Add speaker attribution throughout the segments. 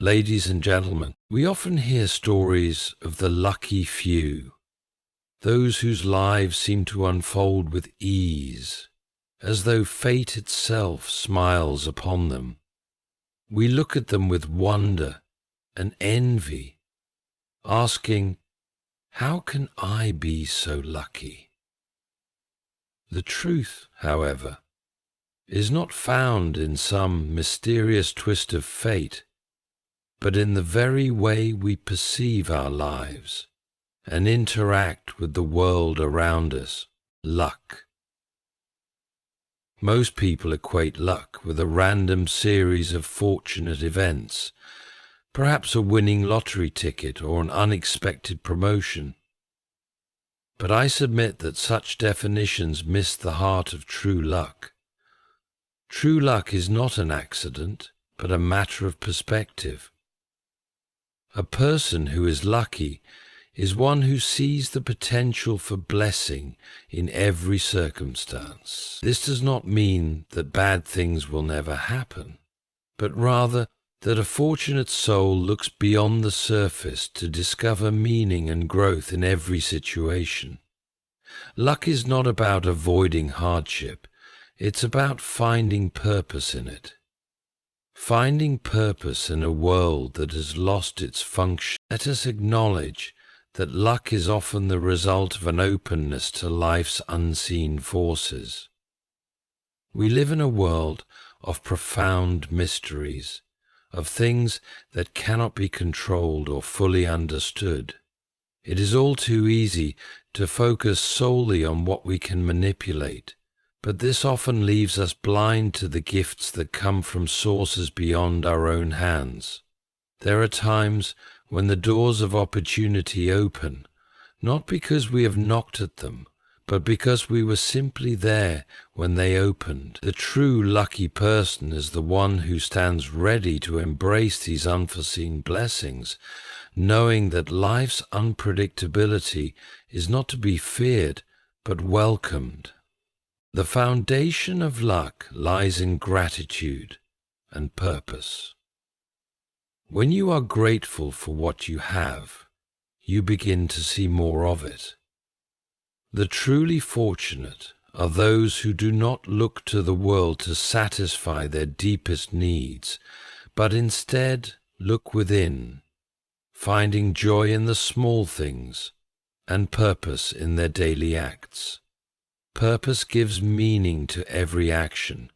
Speaker 1: Ladies and gentlemen, we often hear stories of the lucky few, those whose lives seem to unfold with ease, as though fate itself smiles upon them. We look at them with wonder and envy, asking, how can I be so lucky? The truth, however, is not found in some mysterious twist of fate, but in the very way we perceive our lives and interact with the world around us. Luck. Most people equate luck with a random series of fortunate events, perhaps a winning lottery ticket or an unexpected promotion. But I submit that such definitions miss the heart of true luck. True luck is not an accident, but a matter of perspective. A person who is lucky is one who sees the potential for blessing in every circumstance. This does not mean that bad things will never happen, but rather that a fortunate soul looks beyond the surface to discover meaning and growth in every situation. Luck is not about avoiding hardship, it's about finding purpose in it. Finding purpose in a world that has lost its function. Let us acknowledge that luck is often the result of an openness to life's unseen forces. We live in a world of profound mysteries, of things that cannot be controlled or fully understood. It is all too easy to focus solely on what we can manipulate, but this often leaves us blind to the gifts that come from sources beyond our own hands. There are times when the doors of opportunity open, not because we have knocked at them, but because we were simply there when they opened. The true lucky person is the one who stands ready to embrace these unforeseen blessings, knowing that life's unpredictability is not to be feared, but welcomed. The foundation of luck lies in gratitude and purpose. When you are grateful for what you have, you begin to see more of it. The truly fortunate are those who do not look to the world to satisfy their deepest needs, but instead look within, finding joy in the small things and purpose in their daily acts. Purpose gives meaning to every action,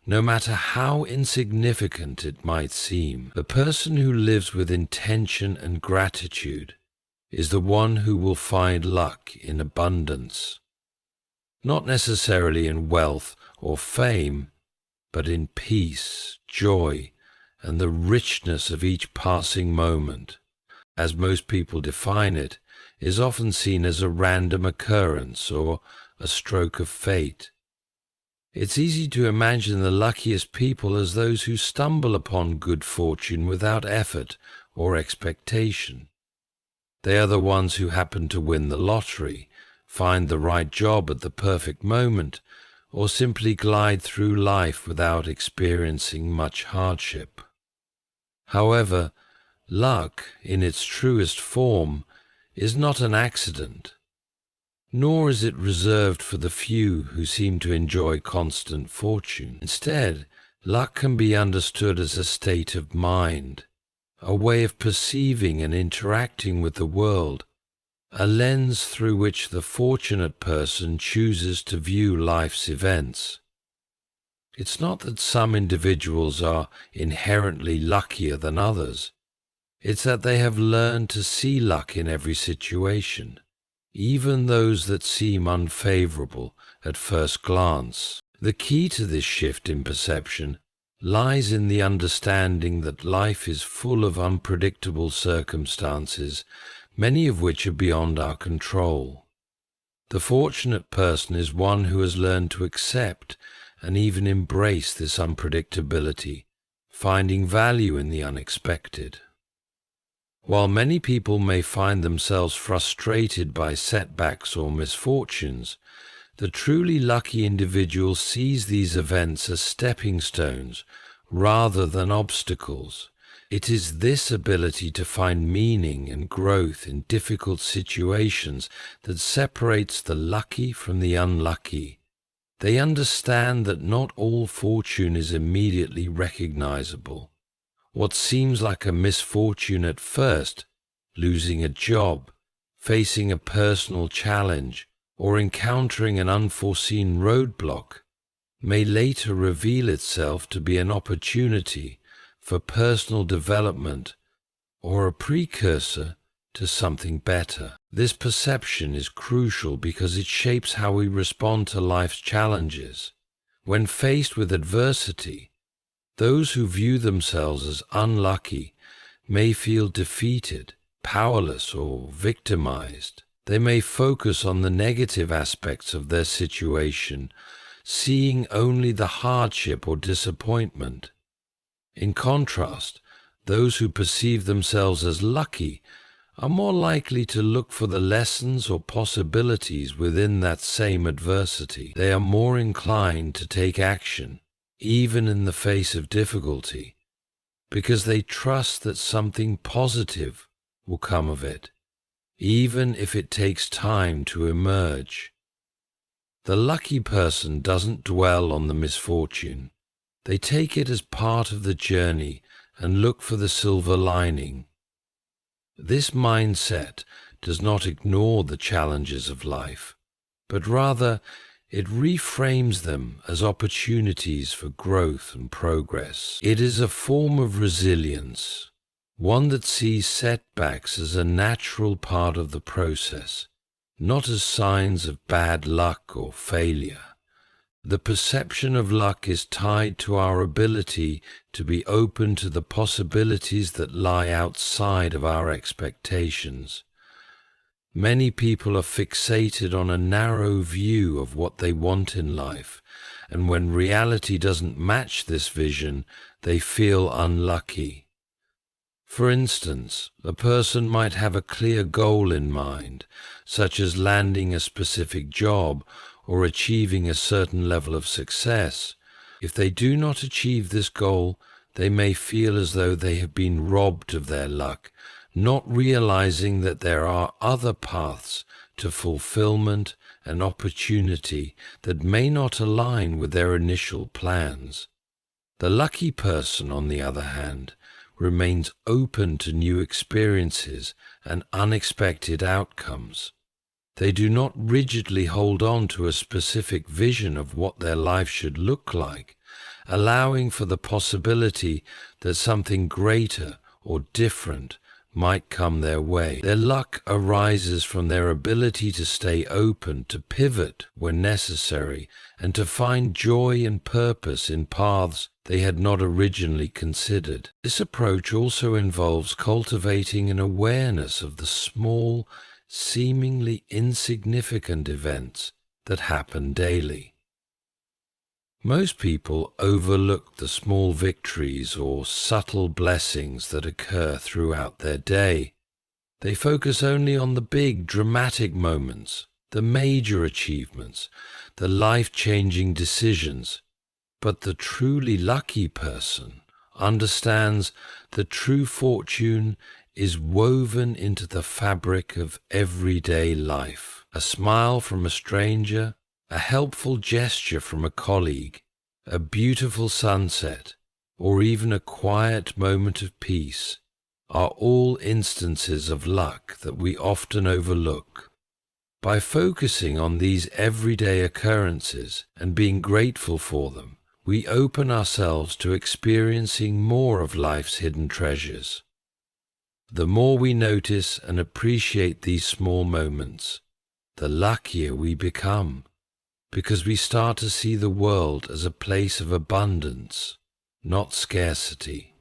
Speaker 1: no matter how insignificant it might seem. The person who lives with intention and gratitude is the one who will find luck in abundance, not necessarily in wealth or fame, but in peace, joy, and the richness of each passing moment. As most people define it, is often seen as a random occurrence or a stroke of fate. It's easy to imagine the luckiest people as those who stumble upon good fortune without effort or expectation. They are the ones who happen to win the lottery, find the right job at the perfect moment, or simply glide through life without experiencing much hardship. However, luck, in its truest form, is not an accident, nor is it reserved for the few who seem to enjoy constant fortune. Instead, luck can be understood as a state of mind, a way of perceiving and interacting with the world, a lens through which the fortunate person chooses to view life's events. It's not that some individuals are inherently luckier than others. It's that they have learned to see luck in every situation, even those that seem unfavorable at first glance. The key to this shift in perception lies in the understanding that life is full of unpredictable circumstances, many of which are beyond our control. The fortunate person is one who has learned to accept and even embrace this unpredictability, finding value in the unexpected. While many people may find themselves frustrated by setbacks or misfortunes, the truly lucky individual sees these events as stepping stones rather than obstacles, It is this ability to find meaning and growth in difficult situations that separates the lucky from the unlucky. They understand that not all fortune is immediately recognizable. What seems like a misfortune at first, losing a job, facing a personal challenge, or encountering an unforeseen roadblock, may later reveal itself to be an opportunity for personal development or a precursor to something better. This perception is crucial because it shapes how we respond to life's challenges. When faced with adversity, those who view themselves as unlucky may feel defeated, powerless, or victimized. They may focus on the negative aspects of their situation, seeing only the hardship or disappointment. In contrast, those who perceive themselves as lucky are more likely to look for the lessons or possibilities within that same adversity. They are more inclined to take action, even in the face of difficulty, because they trust that something positive will come of it, even if it takes time to emerge. The lucky person doesn't dwell on the misfortune. They take it as part of the journey and look for the silver lining. This mindset does not ignore the challenges of life, but rather it reframes them as opportunities for growth and progress. It is a form of resilience, one that sees setbacks as a natural part of the process, not as signs of bad luck or failure. The perception of luck is tied to our ability to be open to the possibilities that lie outside of our expectations. Many people are fixated on a narrow view of what they want in life, and when reality doesn't match this vision, they feel unlucky. For instance, a person might have a clear goal in mind, such as landing a specific job or achieving a certain level of success. If they do not achieve this goal, they may feel as though they have been robbed of their luck, not realizing that there are other paths to fulfillment and opportunity that may not align with their initial plans. The lucky person, on the other hand, remains open to new experiences and unexpected outcomes. They do not rigidly hold on to a specific vision of what their life should look like, allowing for the possibility that something greater or different might come their way. Their luck arises from their ability to stay open, to pivot when necessary, and to find joy and purpose in paths they had not originally considered. This approach also involves cultivating an awareness of the small, seemingly insignificant events that happen daily. Most people overlook the small victories or subtle blessings that occur throughout their day. They focus only on the big, dramatic moments, the major achievements, the life-changing decisions. But the truly lucky person understands that true fortune is woven into the fabric of everyday life. A smile from a stranger, a helpful gesture from a colleague, a beautiful sunset, or even a quiet moment of peace are all instances of luck that we often overlook. By focusing on these everyday occurrences and being grateful for them, we open ourselves to experiencing more of life's hidden treasures. The more we notice and appreciate these small moments, the luckier we become, because we start to see the world as a place of abundance, not scarcity.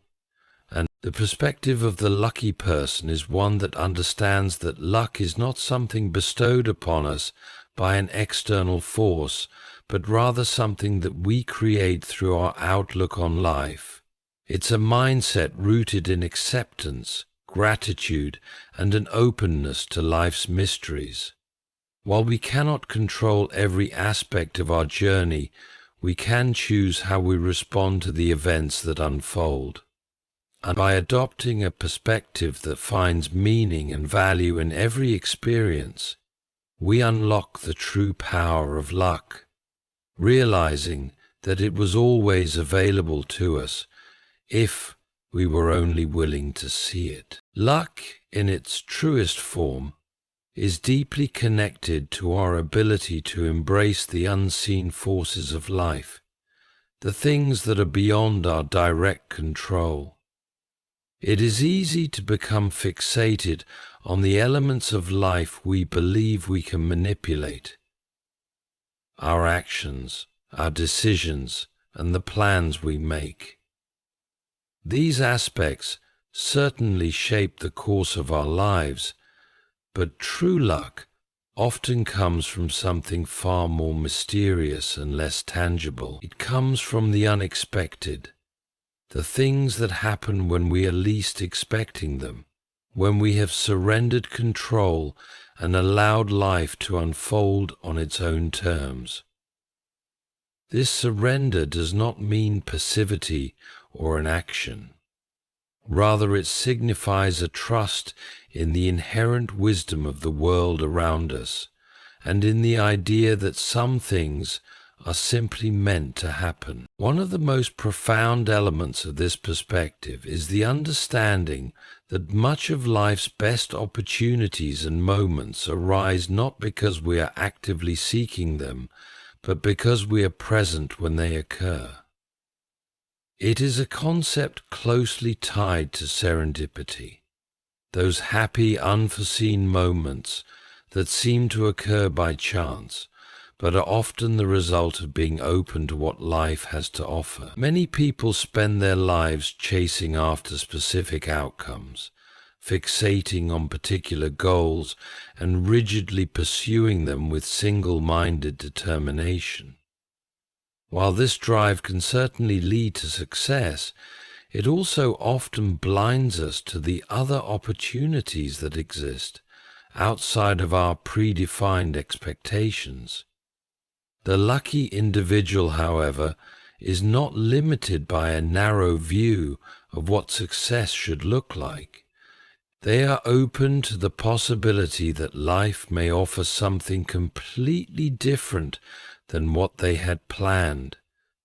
Speaker 1: And the perspective of the lucky person is one that understands that luck is not something bestowed upon us by an external force, but rather something that we create through our outlook on life. It's a mindset rooted in acceptance, gratitude, and an openness to life's mysteries. While we cannot control every aspect of our journey, we can choose how we respond to the events that unfold. And by adopting a perspective that finds meaning and value in every experience, we unlock the true power of luck, realizing that it was always available to us if we were only willing to see it. Luck, in its truest form, is deeply connected to our ability to embrace the unseen forces of life, the things that are beyond our direct control. It is easy to become fixated on the elements of life we believe we can manipulate: our actions, our decisions, and the plans we make. These aspects certainly shape the course of our lives, but true luck often comes from something far more mysterious and less tangible. It comes from the unexpected, the things that happen when we are least expecting them, when we have surrendered control and allowed life to unfold on its own terms. This surrender does not mean passivity or inaction. Rather, it signifies a trust in the inherent wisdom of the world around us, and in the idea that some things are simply meant to happen. One of the most profound elements of this perspective is the understanding that much of life's best opportunities and moments arise not because we are actively seeking them, but because we are present when they occur. It is a concept closely tied to serendipity, those happy, unforeseen moments that seem to occur by chance, but are often the result of being open to what life has to offer. Many people spend their lives chasing after specific outcomes, fixating on particular goals, and rigidly pursuing them with single-minded determination. While this drive can certainly lead to success, it also often blinds us to the other opportunities that exist outside of our predefined expectations. The lucky individual, however, is not limited by a narrow view of what success should look like. They are open to the possibility that life may offer something completely different than what they had planned.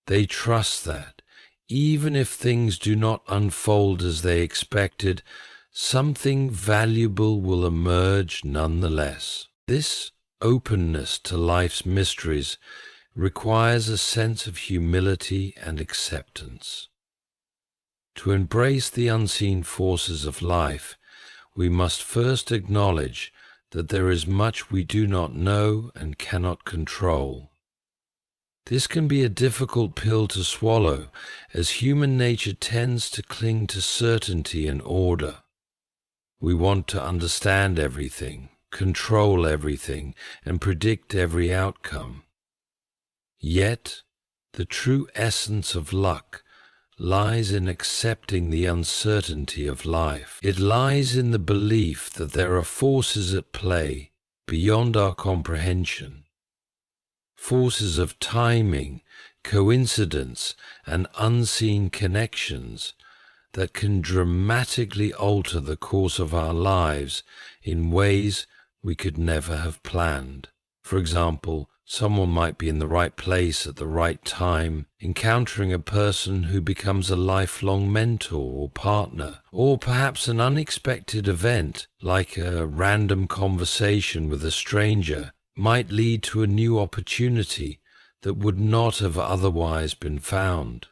Speaker 1: They trust that, even if things do not unfold as they expected, something valuable will emerge nonetheless. This openness to life's mysteries requires a sense of humility and acceptance. To embrace the unseen forces of life, we must first acknowledge that there is much we do not know and cannot control. This can be a difficult pill to swallow, as human nature tends to cling to certainty and order. We want to understand everything, control everything, and predict every outcome. Yet, the true essence of luck lies in accepting the uncertainty of life. It lies in the belief that there are forces at play beyond our comprehension. Forces of timing, coincidence, and unseen connections that can dramatically alter the course of our lives in ways we could never have planned. For example, someone might be in the right place at the right time, encountering a person who becomes a lifelong mentor or partner, or perhaps an unexpected event, like a random conversation with a stranger, might lead to a new opportunity that would not have otherwise been found.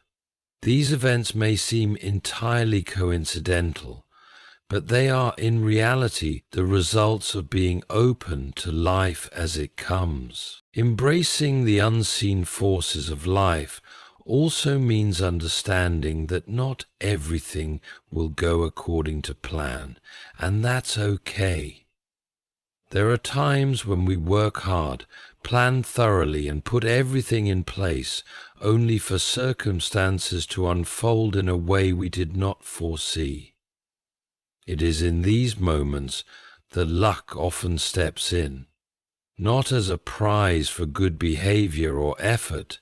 Speaker 1: These events may seem entirely coincidental, but they are in reality the results of being open to life as it comes. Embracing the unseen forces of life also means understanding that not everything will go according to plan, and that's okay. There are times when we work hard, plan thoroughly, and put everything in place, only for circumstances to unfold in a way we did not foresee. It is in these moments that luck often steps in, not as a prize for good behavior or effort,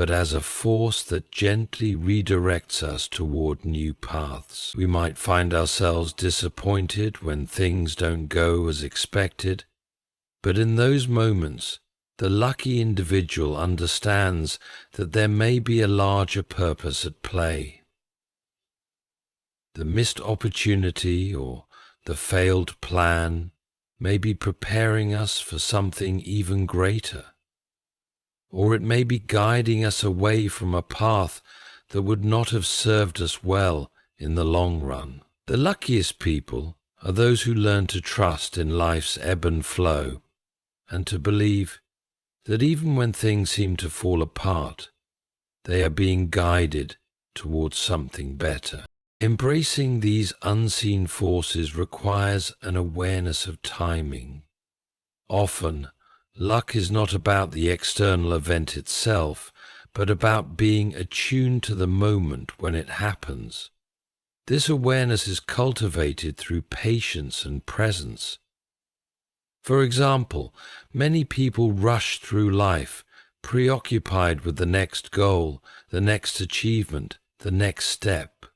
Speaker 1: but as a force that gently redirects us toward new paths. We might find ourselves disappointed when things don't go as expected, but in those moments, the lucky individual understands that there may be a larger purpose at play. The missed opportunity or the failed plan may be preparing us for something even greater, or it may be guiding us away from a path that would not have served us well in the long run. The luckiest people are those who learn to trust in life's ebb and flow, and to believe that even when things seem to fall apart, they are being guided towards something better. Embracing these unseen forces requires an awareness of timing. Often, luck is not about the external event itself, but about being attuned to the moment when it happens. This awareness is cultivated through patience and presence. For example, many people rush through life, preoccupied with the next goal, the next achievement, the next step.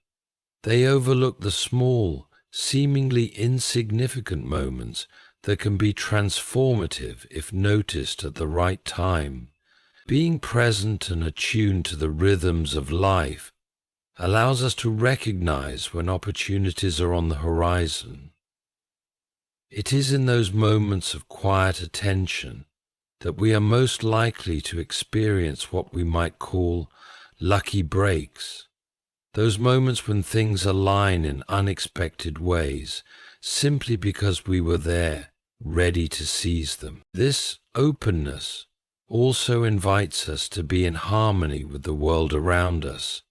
Speaker 1: They overlook the small, seemingly insignificant moments that can be transformative if noticed at the right time. Being present and attuned to the rhythms of life allows us to recognize when opportunities are on the horizon. It is in those moments of quiet attention that we are most likely to experience what we might call lucky breaks. Those moments when things align in unexpected ways, simply because we were there, ready to seize them. This openness also invites us to be in harmony with the world around us.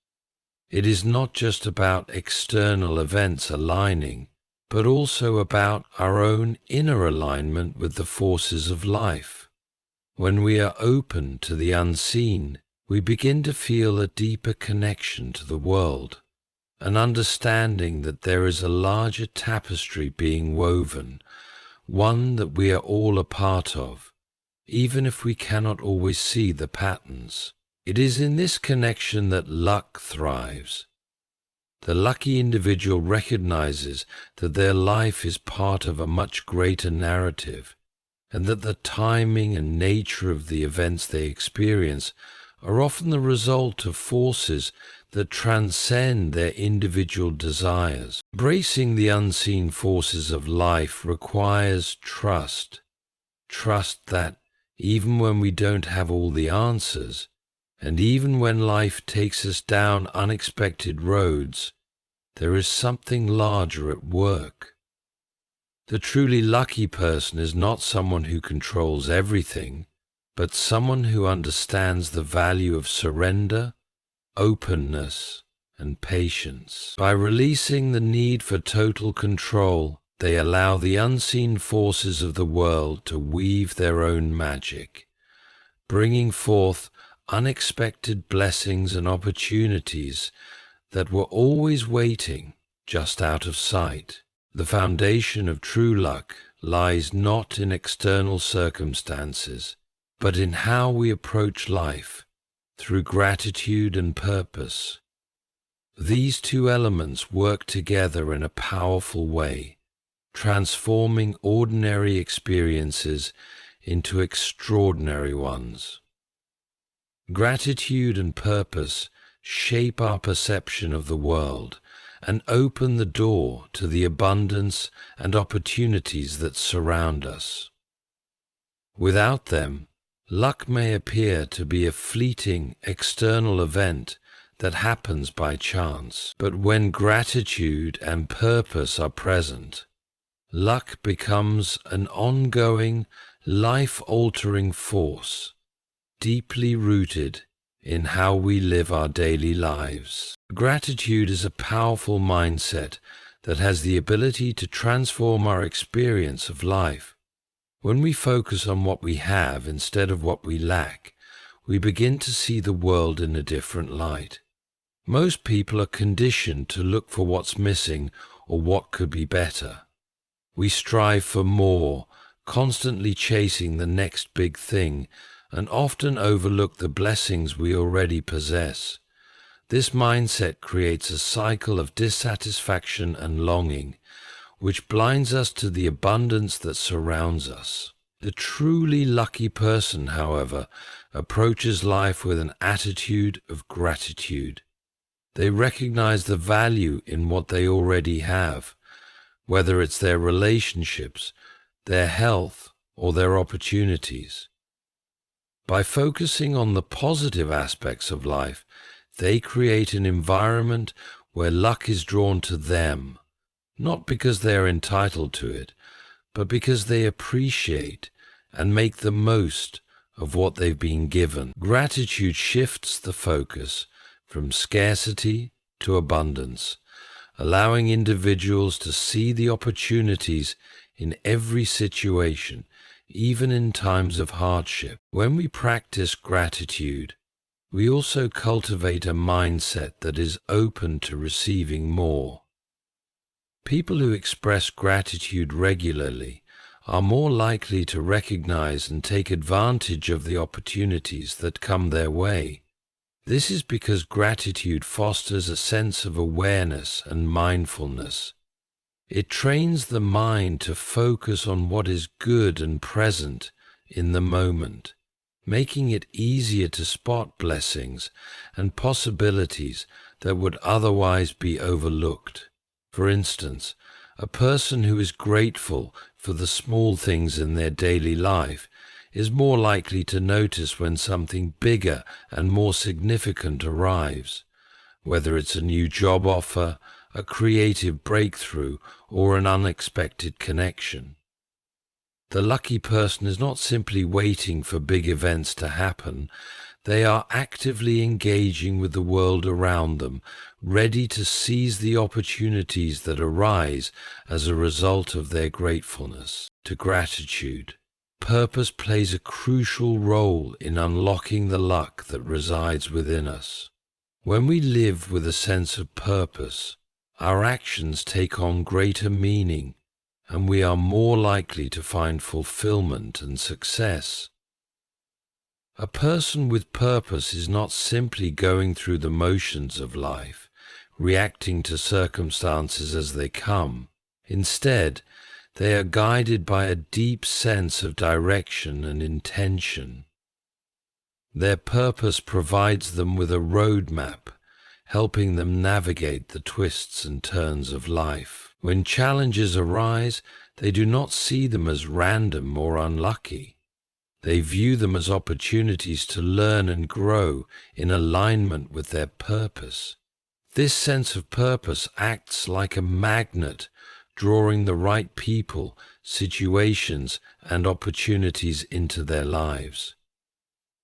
Speaker 1: It is not just about external events aligning, but also about our own inner alignment with the forces of life. When we are open to the unseen, we begin to feel a deeper connection to the world, an understanding that there is a larger tapestry being woven, one that we are all a part of, even if we cannot always see the patterns. It is in this connection that luck thrives. The lucky individual recognizes that their life is part of a much greater narrative, and that the timing and nature of the events they experience are often the result of forces that transcend their individual desires. Embracing the unseen forces of life requires trust. Trust that even when we don't have all the answers, and even when life takes us down unexpected roads, there is something larger at work. The truly lucky person is not someone who controls everything, but someone who understands the value of surrender, openness, and patience. By releasing the need for total control, they allow the unseen forces of the world to weave their own magic, bringing forth unexpected blessings and opportunities that were always waiting just out of sight. The foundation of true luck lies not in external circumstances, but in how we approach life through gratitude and purpose. These two elements work together in a powerful way, transforming ordinary experiences into extraordinary ones. Gratitude and purpose shape our perception of the world and open the door to the abundance and opportunities that surround us. Without them, luck may appear to be a fleeting external event that happens by chance. But when gratitude and purpose are present, luck becomes an ongoing, life-altering force, deeply rooted in how we live our daily lives. Gratitude is a powerful mindset that has the ability to transform our experience of life. When we focus on what we have instead of what we lack, we begin to see the world in a different light. Most people are conditioned to look for what's missing or what could be better. We strive for more, constantly chasing the next big thing, and often overlook the blessings we already possess. This mindset creates a cycle of dissatisfaction and longing, which blinds us to the abundance that surrounds us. The truly lucky person, however, approaches life with an attitude of gratitude. They recognize the value in what they already have, whether it's their relationships, their health, or their opportunities. By focusing on the positive aspects of life, they create an environment where luck is drawn to them, not because they are entitled to it, but because they appreciate and make the most of what they've been given. Gratitude shifts the focus from scarcity to abundance, allowing individuals to see the opportunities in every situation, even in times of hardship. When we practice gratitude, we also cultivate a mindset that is open to receiving more. People who express gratitude regularly are more likely to recognize and take advantage of the opportunities that come their way. This is because gratitude fosters a sense of awareness and mindfulness. It trains the mind to focus on what is good and present in the moment, making it easier to spot blessings and possibilities that would otherwise be overlooked. For instance, a person who is grateful for the small things in their daily life is more likely to notice when something bigger and more significant arrives, whether it's a new job offer, a creative breakthrough, or an unexpected connection. The lucky person is not simply waiting for big events to happen. They are actively engaging with the world around them, ready to seize the opportunities that arise as a result of their gratefulness. To gratitude, purpose plays a crucial role in unlocking the luck that resides within us. When we live with a sense of purpose, our actions take on greater meaning, and we are more likely to find fulfillment and success. A person with purpose is not simply going through the motions of life, reacting to circumstances as they come. Instead, they are guided by a deep sense of direction and intention. Their purpose provides them with a roadmap, helping them navigate the twists and turns of life. When challenges arise, they do not see them as random or unlucky. They view them as opportunities to learn and grow in alignment with their purpose. This sense of purpose acts like a magnet, drawing the right people, situations, and opportunities into their lives.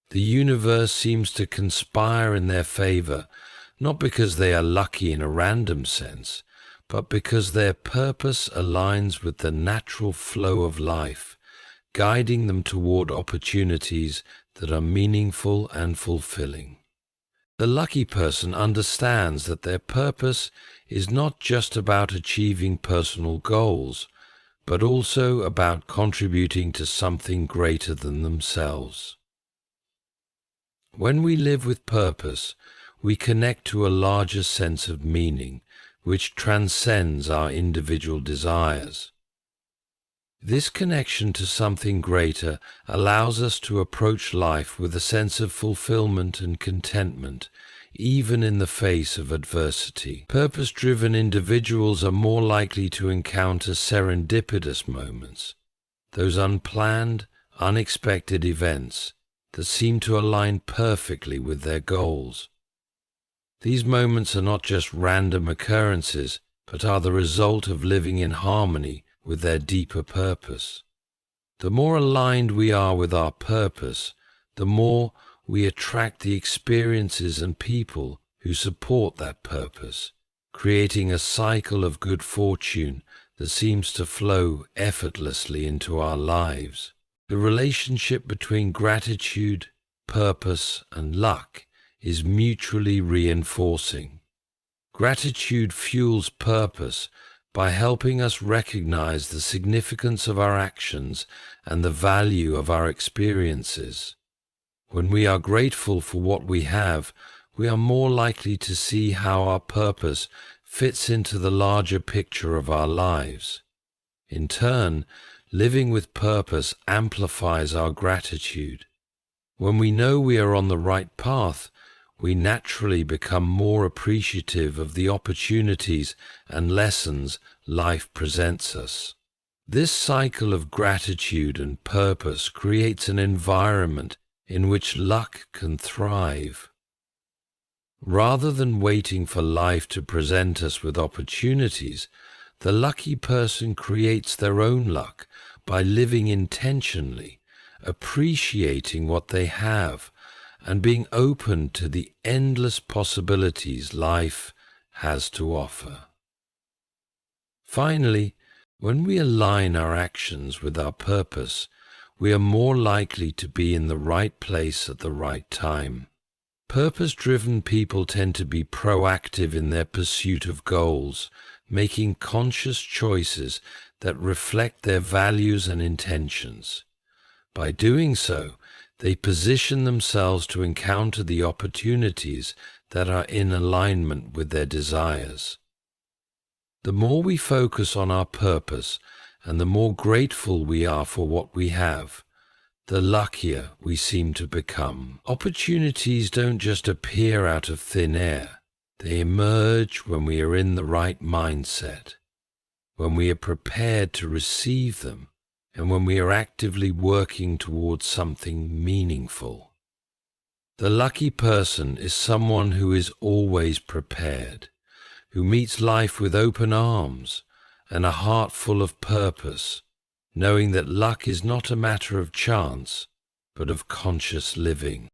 Speaker 1: The universe seems to conspire in their favor, not because they are lucky in a random sense, but because their purpose aligns with the natural flow of life, guiding them toward opportunities that are meaningful and fulfilling. The lucky person understands that their purpose is not just about achieving personal goals, but also about contributing to something greater than themselves. When we live with purpose, we connect to a larger sense of meaning, which transcends our individual desires. This connection to something greater allows us to approach life with a sense of fulfillment and contentment, even in the face of adversity. Purpose-driven individuals are more likely to encounter serendipitous moments, those unplanned, unexpected events that seem to align perfectly with their goals. These moments are not just random occurrences, but are the result of living in harmony with their deeper purpose. The more aligned we are with our purpose, the more we attract the experiences and people who support that purpose, creating a cycle of good fortune that seems to flow effortlessly into our lives. The relationship between gratitude, purpose, and luck is mutually reinforcing. Gratitude fuels purpose by helping us recognize the significance of our actions and the value of our experiences. When we are grateful for what we have, we are more likely to see how our purpose fits into the larger picture of our lives. In turn, living with purpose amplifies our gratitude. When we know we are on the right path, we naturally become more appreciative of the opportunities and lessons life presents us. This cycle of gratitude and purpose creates an environment in which luck can thrive. Rather than waiting for life to present us with opportunities, the lucky person creates their own luck by living intentionally, appreciating what they have, and being open to the endless possibilities life has to offer. Finally, when we align our actions with our purpose, we are more likely to be in the right place at the right time. Purpose-driven people tend to be proactive in their pursuit of goals, making conscious choices that reflect their values and intentions. By doing so, they position themselves to encounter the opportunities that are in alignment with their desires. The more we focus on our purpose and the more grateful we are for what we have, the luckier we seem to become. Opportunities don't just appear out of thin air. They emerge when we are in the right mindset, when we are prepared to receive them, and when we are actively working towards something meaningful. The lucky person is someone who is always prepared, who meets life with open arms and a heart full of purpose, knowing that luck is not a matter of chance, but of conscious living.